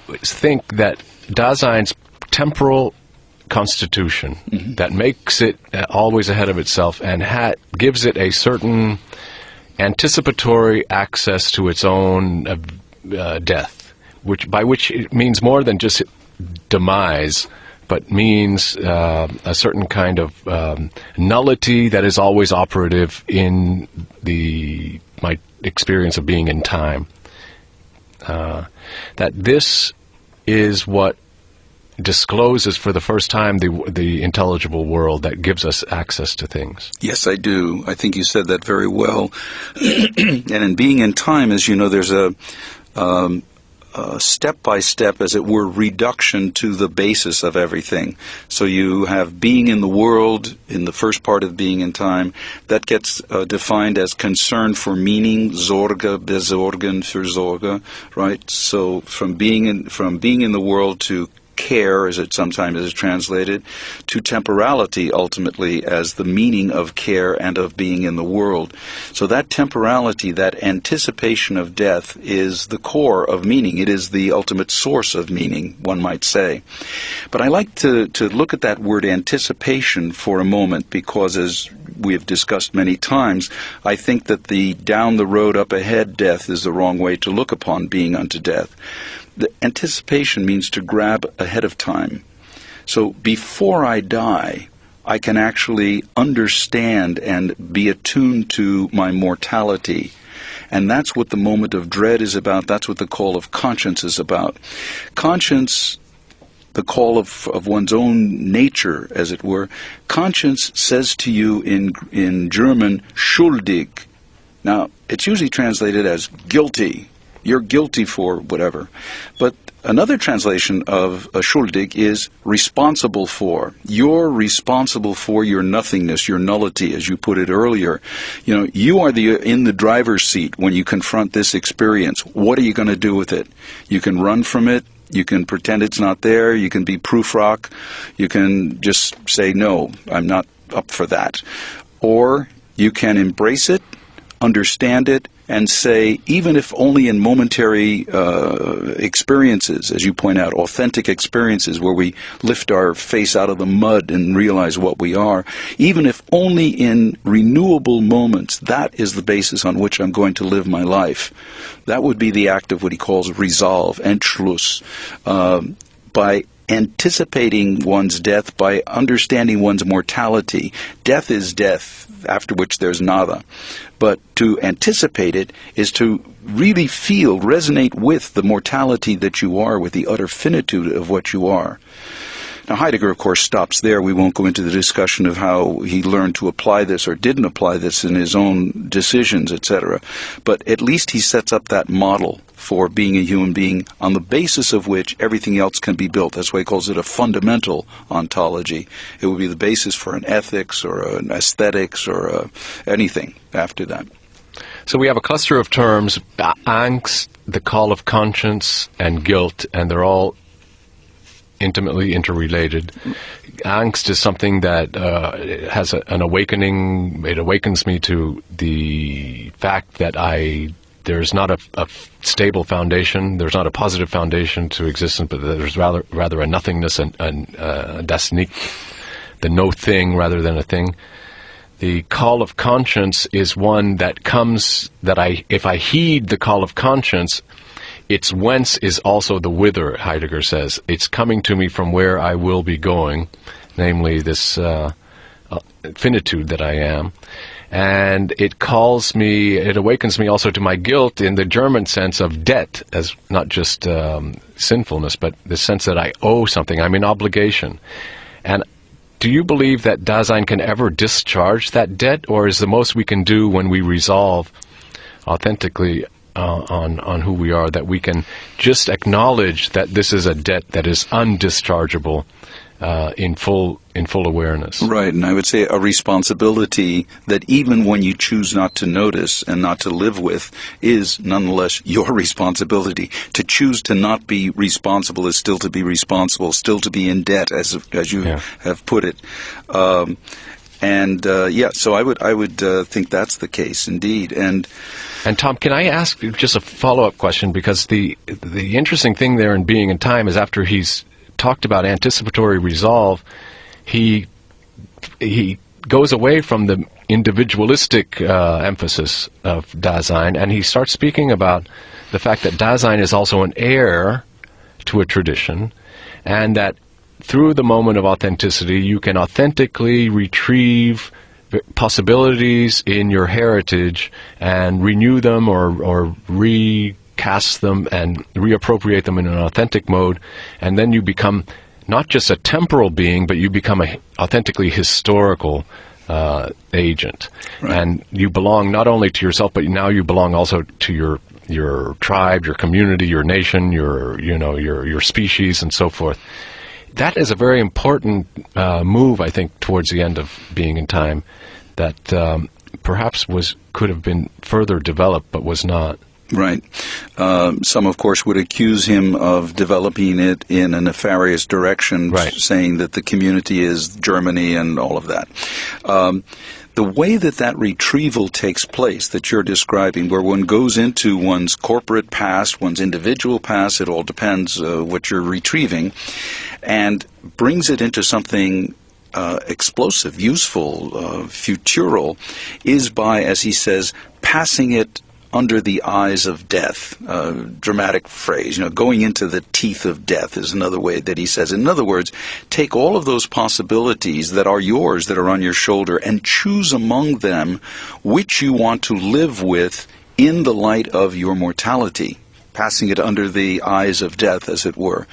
A: think that Dasein's temporal constitution that makes it always ahead of itself and gives it a certain anticipatory access to its own death, which it means more than just demise, but means a certain kind of nullity that is always operative in my experience of being in time. That this is what discloses for the first time the intelligible world that gives us access to things.
C: Yes, I do. I think you said that very well. And in being in time, as you know, there's a step-by-step, as it were, reduction to the basis of everything. So you have being in the world in the first part of being in time. That gets defined as concern for meaning, Sorge, Besorgen für Sorge, right? So from being in the world to care, as it sometimes is translated, to temporality, ultimately, as the meaning of care and of being in the world. So that temporality, that anticipation of death, is the core of meaning. It is the ultimate source of meaning, one might say. But I like to look at that word anticipation for a moment, because as we have discussed many times, I think that the down the road, up ahead death is the wrong way to look upon being unto death. The anticipation means to grab ahead of time. So before I die, I can actually understand and be attuned to my mortality. And that's what the moment of dread is about. That's what the call of conscience is about. Conscience, the call of one's own nature, as it were, conscience says to you in German, schuldig. Now, it's usually translated as guilty. You're guilty for whatever. But another translation of schuldig is responsible for. You're responsible for your nothingness, your nullity, as you put it earlier. You know, you are in the driver's seat when you confront this experience. What are you going to do with it? You can run from it. You can pretend it's not there. You can be proof rock. You can just say, no, I'm not up for that. Or you can embrace it, understand it, and say, even if only in momentary experiences, as you point out, authentic experiences where we lift our face out of the mud and realize what we are, even if only in renewable moments, that is the basis on which I'm going to live my life. That would be the act of what he calls resolve, Entschluss. By anticipating one's death, by understanding one's mortality. Death is death, after which there's nada. But to anticipate it is to really feel, resonate with the mortality that you are, with the utter finitude of what you are. Now, Heidegger, of course, stops there. We won't go into the discussion of how he learned to apply this or didn't apply this in his own decisions, etc. But at least he sets up that model for being a human being on the basis of which everything else can be built. That's why he calls it a fundamental ontology. It would be the basis for an ethics or an aesthetics or anything after that.
A: So we have a cluster of terms, angst, the call of conscience, and guilt, and they're all intimately interrelated. Angst is something that has an awakening. It awakens me to the fact that there's not a stable foundation. There's not a positive foundation to existence, but there's rather a nothingness and das Nicht, the no thing rather than a thing. The call of conscience is one that comes if I heed the call of conscience, its whence is also the whither, Heidegger says. It's coming to me from where I will be going, namely this finitude that I am. And it awakens me also to my guilt in the German sense of debt, as not just sinfulness, but the sense that I owe something, I'm in obligation. And do you believe that Dasein can ever discharge that debt, or is the most we can do when we resolve authentically on who we are, that we can just acknowledge that this is a debt that is undischargeable in full awareness?
C: Right, and I would say a responsibility that even when you choose not to notice and not to live with is nonetheless your responsibility. To choose to not be responsible is still to be responsible, still to be in debt, as you have put it. So I would think that's the case indeed.
A: And Tom, can I ask just a follow-up question? Because the interesting thing there in Being in Time is after he's talked about anticipatory resolve, he goes away from the individualistic emphasis of Dasein, and he starts speaking about the fact that Dasein is also an heir to a tradition, and that through the moment of authenticity, you can authentically retrieve possibilities in your heritage and renew them or recast them and reappropriate them in an authentic mode, and then you become not just a temporal being, but you become an authentically historical agent.
C: Right.
A: And you belong not only to yourself, but now you belong also to your tribe, your community, your nation, your species, and so forth. That is a very important move, I think, towards the end of Being in Time, that perhaps could have been further developed, but was not.
C: Right. Some, of course, would accuse him of developing it in a nefarious direction,
A: right,
C: saying that the community is Germany and all of that. The way that retrieval takes place that you're describing, where one goes into one's corporate past, one's individual past, it all depends what you're retrieving, and brings it into something explosive, useful, futural, is by, as he says, passing it under the eyes of death. Dramatic phrase. Going into the teeth of death is another way that he says. In other words, take all of those possibilities that are yours, that are on your shoulder, and choose among them which you want to live with in the light of your mortality. Passing it under the eyes of death, as it were.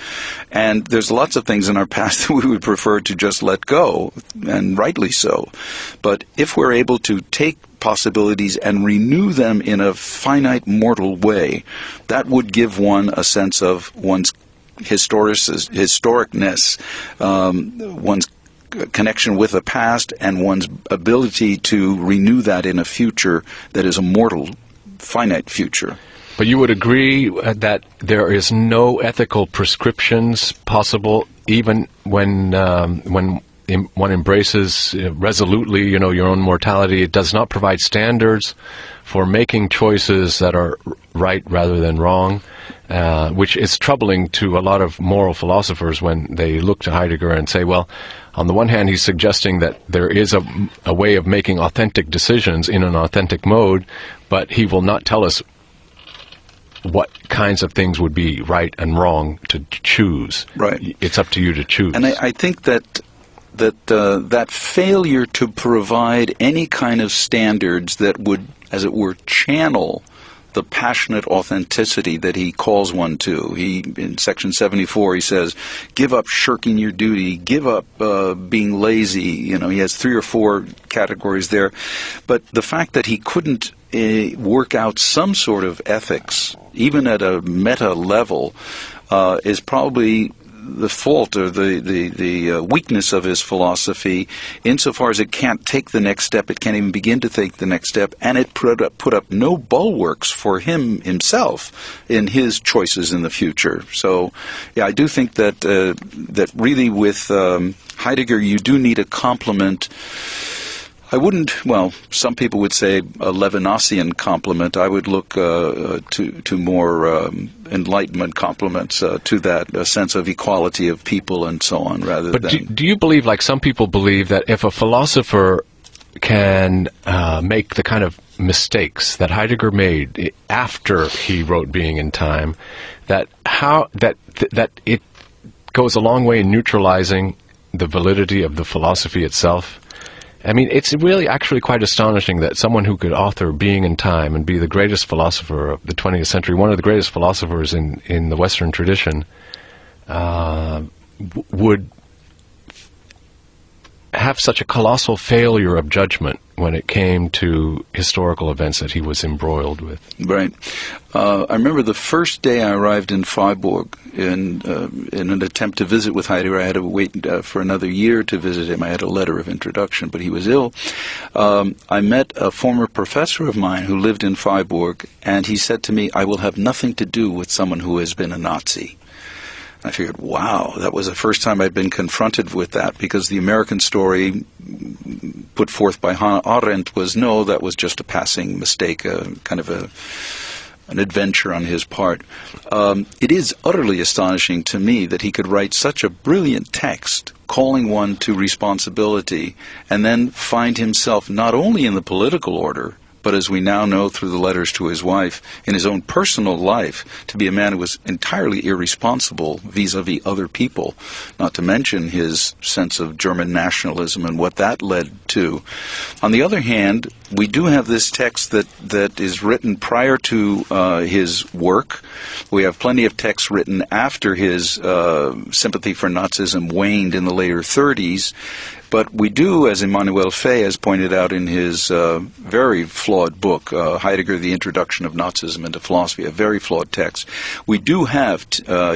C: And there's lots of things in our past that we would prefer to just let go, and rightly so. But if we're able to take possibilities and renew them in a finite mortal way, that would give one a sense of one's historicness, one's connection with the past, and one's ability to renew that in a future that is a mortal, finite future.
A: But you would agree that there is no ethical prescriptions possible, even when one embraces resolutely, your own mortality. It does not provide standards for making choices that are right rather than wrong, which is troubling to a lot of moral philosophers when they look to Heidegger and say, well, on the one hand, he's suggesting that there is a way of making authentic decisions in an authentic mode, but he will not tell us what kinds of things would be right and wrong to choose.
C: Right.
A: It's up to you to choose.
C: And I think that failure to provide any kind of standards that would, as it were, channel the passionate authenticity that he calls one to. In section 74, he says, give up shirking your duty, give up being lazy. He has 3 or 4 categories there. But the fact that he couldn't work out some sort of ethics, even at a meta level, is probably the fault or the weakness of his philosophy, insofar as it can't take the next step, it can't even begin to take the next step, and it put up no bulwarks for himself in his choices in the future. So, yeah, I do think that really with Heidegger, you do need a complement. I wouldn't, well, some people would say a Levinasian complement. I would look to more Enlightenment complements to that sense of equality of people and so on, rather than...
A: But do you believe, like some people believe, that if a philosopher can make the kind of mistakes that Heidegger made after he wrote Being in Time, that it goes a long way in neutralizing the validity of the philosophy itself? I mean, it's really actually quite astonishing that someone who could author Being in Time and be the greatest philosopher of the 20th century, one of the greatest philosophers in the Western tradition, would have such a colossal failure of judgment when it came to historical events that he was embroiled with.
C: Right. I remember the first day I arrived in Freiburg in an attempt to visit with Heidegger. I had to wait for another year to visit him. I had a letter of introduction, but he was ill. I met a former professor of mine who lived in Freiburg, and he said to me, I will have nothing to do with someone who has been a Nazi. I figured, wow, that was the first time I'd been confronted with that, because the American story put forth by Hannah Arendt was, no, that was just a passing mistake, kind of an adventure on his part. It is utterly astonishing to me that he could write such a brilliant text calling one to responsibility and then find himself not only in the political order, but as we now know through the letters to his wife, in his own personal life, to be a man who was entirely irresponsible vis-a-vis other people, not to mention his sense of German nationalism and what that led to. On the other hand, we do have this text that is written prior to his work. We have plenty of texts written after his sympathy for Nazism waned in the later 30s. But we do, as Emmanuel Fay has pointed out in his very flawed book, Heidegger, The Introduction of Nazism into Philosophy, a very flawed text, we do have,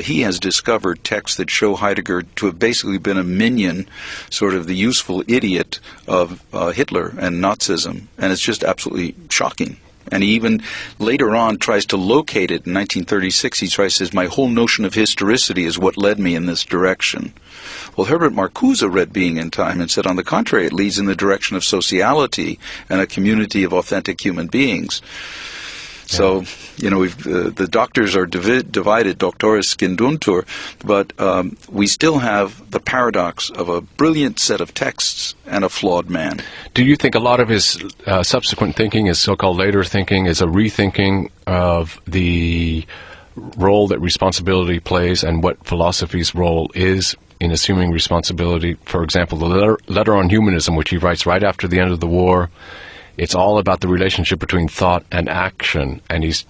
C: he has discovered texts that show Heidegger to have basically been a minion, sort of the useful idiot of Hitler and Nazism, and it's just absolutely shocking. And he even later on tries to locate it. In 1936, he says, my whole notion of historicity is what led me in this direction. Well, Herbert Marcuse read Being in Time and said, on the contrary, it leads in the direction of sociality and a community of authentic human beings. So, the doctors are divided, doctores scinduuntur, but we still have the paradox of a brilliant set of texts and a flawed man.
A: Do you think a lot of his subsequent thinking, his so-called later thinking, is a rethinking of the role that responsibility plays and what philosophy's role is in assuming responsibility? For example, the letter on humanism, which he writes right after the end of the war, it's all about the relationship between thought and action, and he's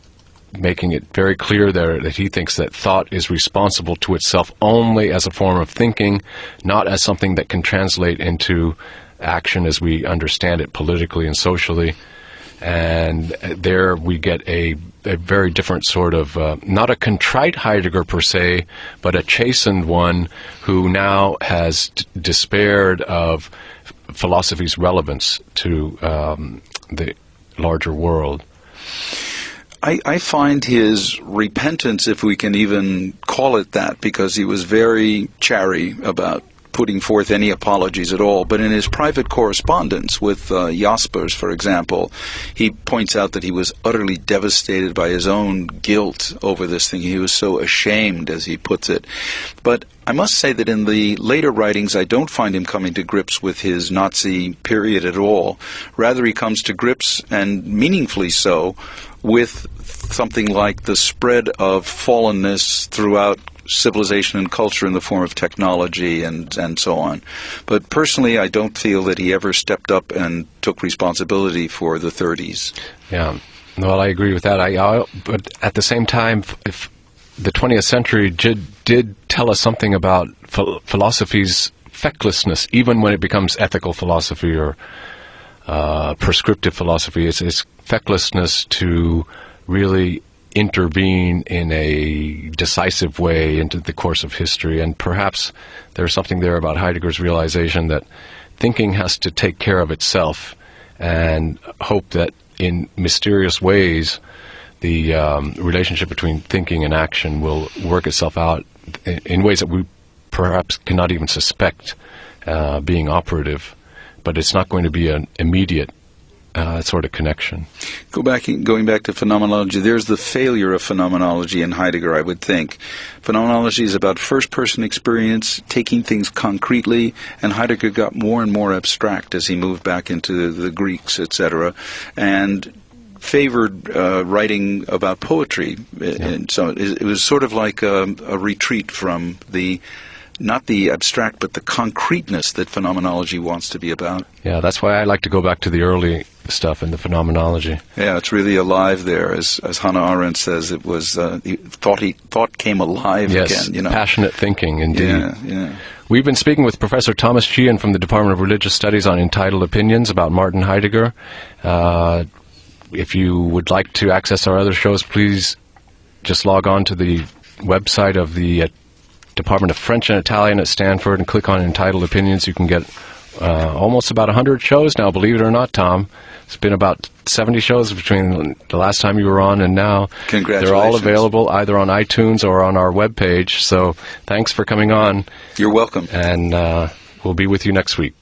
A: making it very clear there that he thinks that thought is responsible to itself only as a form of thinking, not as something that can translate into action as we understand it politically and socially. And there we get a very different sort of, not a contrite Heidegger per se, but a chastened one who now has despaired of philosophy's relevance to the larger world.
C: I find his repentance, if we can even call it that, because he was very chary about putting forth any apologies at all, but in his private correspondence with Jaspers, for example, he points out that he was utterly devastated by his own guilt over this thing. He was so ashamed, as he puts it. But I must say that in the later writings, I don't find him coming to grips with his Nazi period at all. Rather, he comes to grips, and meaningfully so, with something like the spread of fallenness throughout civilization and culture in the form of technology and so on. But personally, I don't feel that he ever stepped up and took responsibility for the 30s.
A: Yeah, well, I agree with that. But at the same time, if the 20th century did tell us something about philosophy's fecklessness, even when it becomes ethical philosophy or prescriptive philosophy, it's fecklessness to really intervene in a decisive way into the course of history. And perhaps there's something there about Heidegger's realization that thinking has to take care of itself and hope that in mysterious ways the relationship between thinking and action will work itself out in ways that we perhaps cannot even suspect being operative. But it's not going to be an immediate sort of connection.
C: Going back to phenomenology, there's the failure of phenomenology in Heidegger, I would think. Phenomenology is about first-person experience, taking things concretely, and Heidegger got more and more abstract as he moved back into the Greeks, etc., and favored writing about poetry. And so it was sort of like a retreat from not the abstract, but the concreteness that phenomenology wants to be about.
A: Yeah, that's why I like to go back to the early stuff in the phenomenology.
C: Yeah, it's really alive there. As Hannah Arendt says, it was thought came alive again.
A: Yes, passionate thinking, indeed.
C: Yeah.
A: We've been speaking with Professor Thomas Sheehan from the Department of Religious Studies on Entitled Opinions about Martin Heidegger. If you would like to access our other shows, please just log on to the website of the Department of French and Italian at Stanford and click on Entitled Opinions. You can get almost about 100 shows now, believe it or not, Tom. It's been about 70 shows between the last time you were on and now.
C: Congratulations.
A: They're all available either on iTunes or on our webpage. So thanks for coming on.
C: You're welcome.
A: And we'll be with you next week.